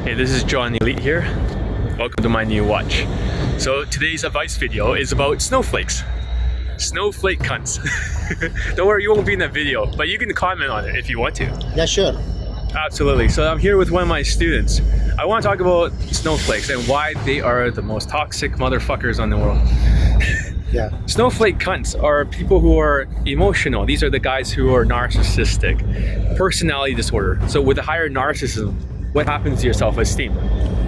Hey, this is John Elite here. Welcome to my new watch. So today's advice video is about snowflakes. Snowflake cunts. Don't worry, you won't be in the video, but you can comment on it if you want to. Yeah, sure. Absolutely. So I'm here with one of my students. I want to talk about snowflakes and why they are the most toxic motherfuckers on the world. Yeah. Snowflake cunts are people who are emotional. These are the guys who are narcissistic, personality disorder. So with a higher narcissism, what happens to your self-esteem?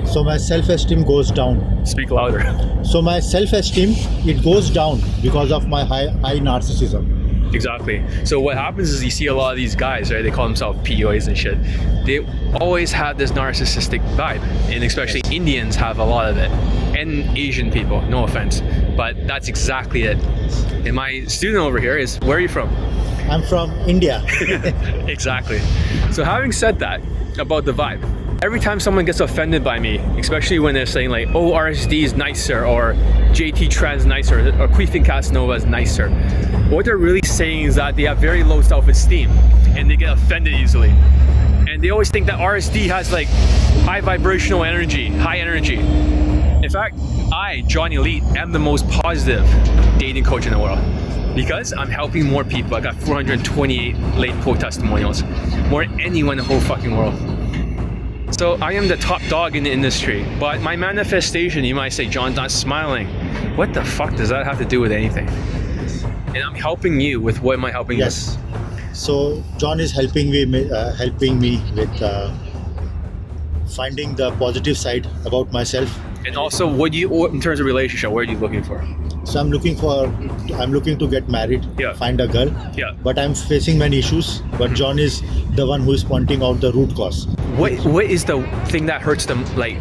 So my self-esteem goes down. Speak louder. So my self-esteem, it goes down because of my high narcissism. Exactly. So what happens is you see a lot of these guys, right? They call themselves POAs and shit. They always have this narcissistic vibe, and especially Indians have a lot of it, and Asian people. No offense, but that's exactly it. And my student over here is, where are you from? I'm from India. Exactly. So having said that about the vibe, every time someone gets offended by me, especially when they're saying like, oh, RSD is nicer, or JT Trans nicer, or Queefing Casanova is nicer, what they're really saying is that they have very low self-esteem and they get offended easily. And they always think that RSD has like high vibrational energy, high energy. In fact, I, John Elite, am the most positive dating coach in the world because I'm helping more people. I got 428 late quote testimonials, more than anyone in the whole fucking world. So I am the top dog in the industry, but my manifestation, you might say, John's not smiling. What the fuck does that have to do with anything? And I'm helping you with what am I helping you? Yes. So John is helping me with finding the positive side about myself. And also, what in terms of relationship, what are you looking for? So I'm looking to get married, find a girl. Yeah. But I'm facing many issues. But John is the one who is pointing out the root cause. What is the thing that hurts them, like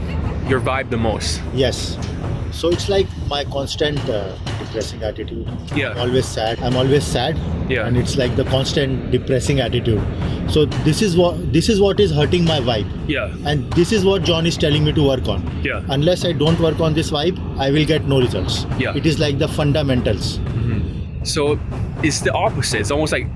your vibe the most? Yes. So it's like my constant depressing attitude. Yeah. I'm always sad. Yeah. And it's like the constant depressing attitude. So this is what is hurting my vibe. Yeah. And this is what John is telling me to work on. Yeah. Unless I don't work on this vibe, I will get no results. Yeah. It is like the fundamentals. Mm-hmm. So it's the opposite. It's almost like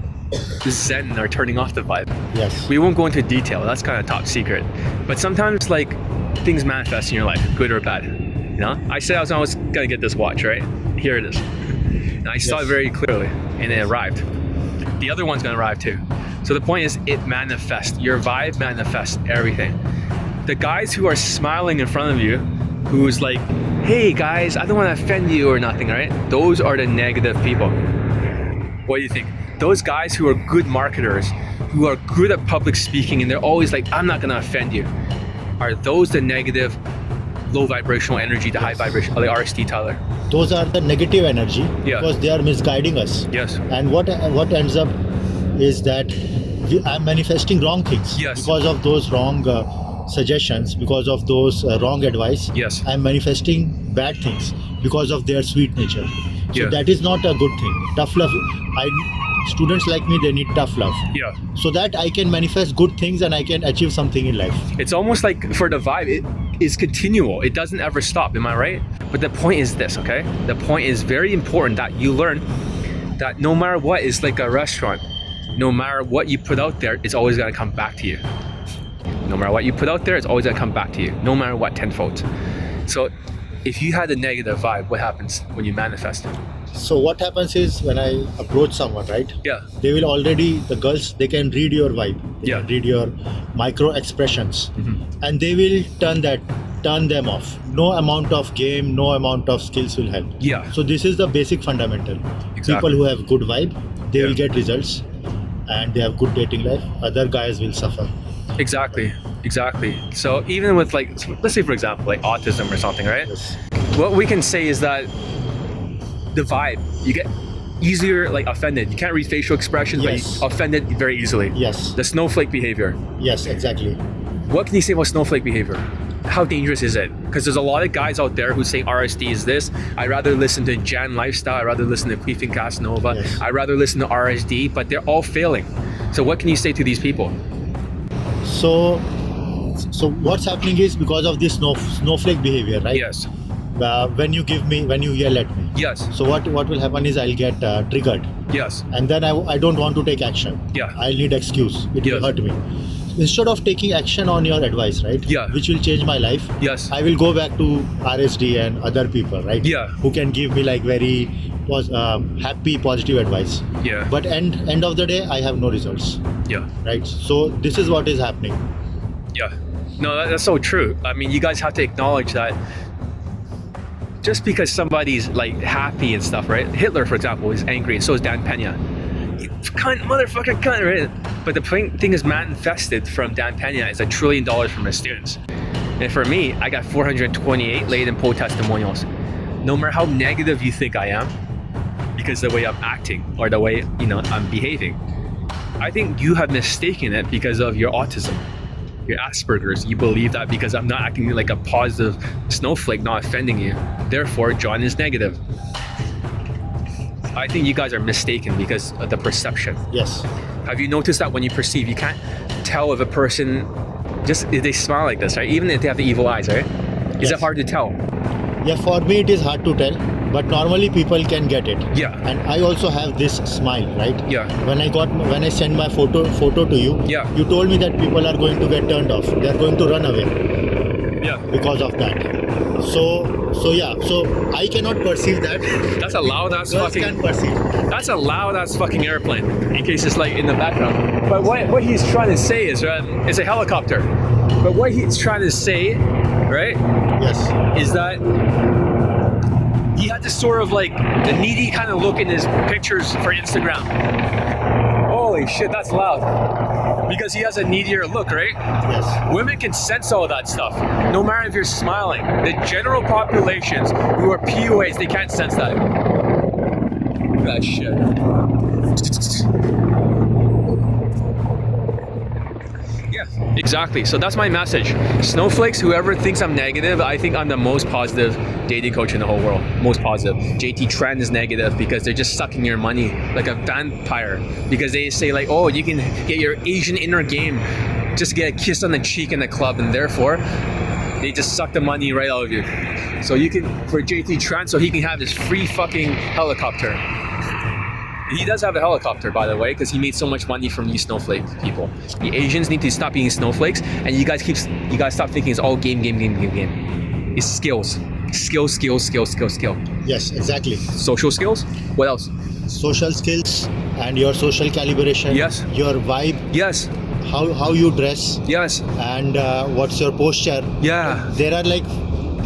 Zen or turning off the vibe. Yes. We won't go into detail. That's kind of top secret. But sometimes like things manifest in your life, good or bad. You know, I said I was gonna get this watch, right? Here it is. And I saw it very clearly, and it arrived. The other one's gonna arrive too. So the point is, it manifests. Your vibe manifests everything. The guys who are smiling in front of you, who's like, hey guys, I don't want to offend you or nothing, right? Those are the negative people. What do you think? Those guys who are good marketers, who are good at public speaking, and they're always like, I'm not gonna offend you. Are those the negative, low vibrational energy, the high vibration, like RSD, Tyler? Those are the negative energy because they are misguiding us. Yes. And what ends up is that I'm manifesting wrong things because of those wrong suggestions, because of those wrong advice. Yes. I'm manifesting bad things because of their sweet nature. So that is not a good thing. Tough love. Students like me, they need tough love. Yeah. So that I can manifest good things and I can achieve something in life. It's almost like for the vibe, it is continual. It doesn't ever stop. Am I right? But the point is this, okay? The point is very important that you learn that no matter what, is like a restaurant. No matter what you put out there, it's always gonna come back to you. No matter what you put out there, it's always gonna come back to you. No matter what, tenfold. So if you had a negative vibe, what happens when you manifest it? So what happens is when I approach someone, right? Yeah. They will already, the girls, they can read your vibe. They can read your micro expressions. Mm-hmm. And they will turn them off. No amount of game, no amount of skills will help. Yeah. So this is the basic fundamental. Exactly. People who have good vibe, they will get results and they have good dating life. Other guys will suffer. Exactly. So even with like, let's say for example, like autism or something, right? Yes. What we can say is that the vibe, you get easier like offended. You can't read facial expressions, but you offended very easily. Yes. The snowflake behavior. Yes, exactly. What can you say about snowflake behavior? How dangerous is it? Because there's a lot of guys out there who say RSD is this. I'd rather listen to Jan Lifestyle. I'd rather listen to Queefing Casanova. Yes. I'd rather listen to RSD, but they're all failing. So what can you say to these people? So what's happening is because of this snowflake behavior, right? Yes. When you yell at me. Yes. So what will happen is I'll get triggered. Yes. And then I don't want to take action. Yeah. I'll need excuse. It will hurt me. instead of taking action on your advice, right? Yeah. Which will change my life. Yes. I will go back to RSD and other people, right? Yeah. Who can give me like very happy, positive advice. Yeah. But end of the day, I have no results. Yeah. Right. So this is what is happening. Yeah. No, that's so true. I mean, you guys have to acknowledge that just because somebody's like happy and stuff, right? Hitler, for example, is angry, and so is Dan Pena. Cunt, motherfucker, cunt, right? But the thing is manifested from Dan Pena is $1 trillion from his students. And for me, I got 428 latent poll testimonials. No matter how negative you think I am, because the way I'm acting or the way, I'm behaving, I think you have mistaken it because of your autism, your Asperger's. You believe that because I'm not acting like a positive snowflake, not offending you, therefore John is negative. I think you guys are mistaken because of the perception. Yes. Have you noticed that when you perceive, you can't tell if a person, just if they smile like this, right? Even if they have the evil eyes, right? Is it hard to tell? Yeah, for me it is hard to tell, but normally people can get it. Yeah. And I also have this smile, right? Yeah. When I send my photo to you, yeah, you told me that people are going to get turned off. They are going to run away. Yeah. Because of that. So I cannot perceive that. That's a loud ass fucking. Can perceive. That's a loud ass fucking airplane. In case it's like in the background. But what he's trying to say is, it's a helicopter. But what he's trying to say, right? Yes. Is that he had this sort of like the needy kind of look in his pictures for Instagram. Holy shit, that's loud. Because he has a needier look, right? Yes. Women can sense all that stuff, no matter if you're smiling. The general populations who are PUAs, they can't sense that. That shit. Yeah, exactly. So that's my message. Snowflakes, whoever thinks I'm negative, I think I'm the most positive dating coach in the whole world. Most positive. JT Trend is negative because they're just sucking your money like a vampire. Because they say like, oh, you can get your Asian inner game just to get a kiss on the cheek in the club, and therefore they just suck the money right out of you. So you can, for JT Trent, so he can have this free fucking helicopter. He does have a helicopter, by the way, because he made so much money from you snowflake people. The Asians need to stop being snowflakes, and you guys stop thinking it's all game. It's skills. Skill. Yes, exactly. Social skills? What else? Social skills and your social calibration. Yes. Your vibe. Yes. How you dress. Yes. And what's your posture. Yeah. There are like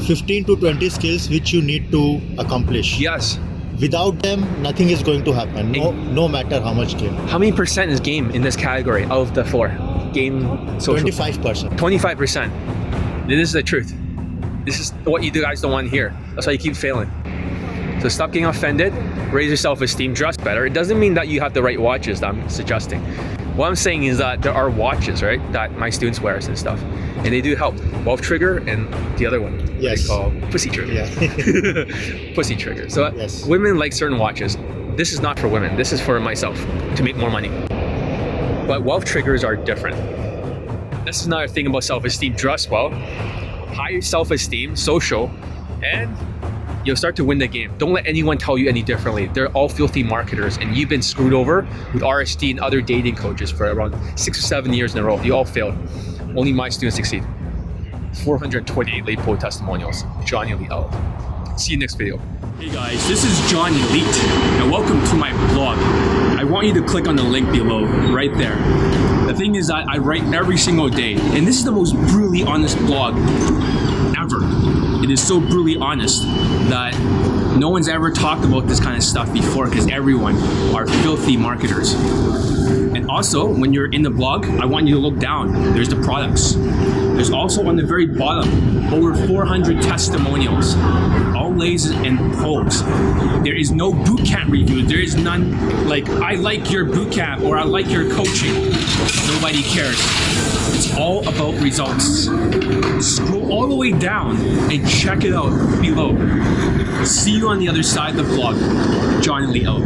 15 to 20 skills which you need to accomplish. Yes. Without them, nothing is going to happen. No matter how much game. How many percent is game in this category out of the 4? Game, social. 25%. 25%. This is the truth. This is what you guys don't want to hear. That's why you keep failing. So stop getting offended, raise your self-esteem, dress better. It doesn't mean that you have the right watches that I'm suggesting. What I'm saying is that there are watches, right, that my students wear and stuff. And they do help. Wolf Trigger and the other one. Yes. They call Pussy Trigger. Yeah. Pussy Trigger. So yes. Women like certain watches. This is not for women. This is for myself to make more money. But Wolf Triggers are different. This is another thing about self-esteem. Dress well, high self-esteem, social, and you'll start to win the game. Don't let anyone tell you any differently. They're all filthy marketers, and you've been screwed over with RSD and other dating coaches for around 6 or 7 years in a row. You all failed. Only my students succeed. 428 late poll testimonials. Johnny Elite out. See you next video. Hey guys, this is John Elite, and welcome to my blog. I want you to click on the link below, right there. The thing is that I write every single day, and this is the most brutally honest blog ever. It is so brutally honest that no one's ever talked about this kind of stuff before, because everyone are filthy marketers. And also, when you're in the blog, I want you to look down. There's the products. There's also on the very bottom, over 400 testimonials, all lays and polls. There is no boot camp review. There is none like, I like your boot camp or I like your coaching. Nobody cares. It's all about results. Scroll all the way down and check it out below. See you on the other side of the blog. John Lee out.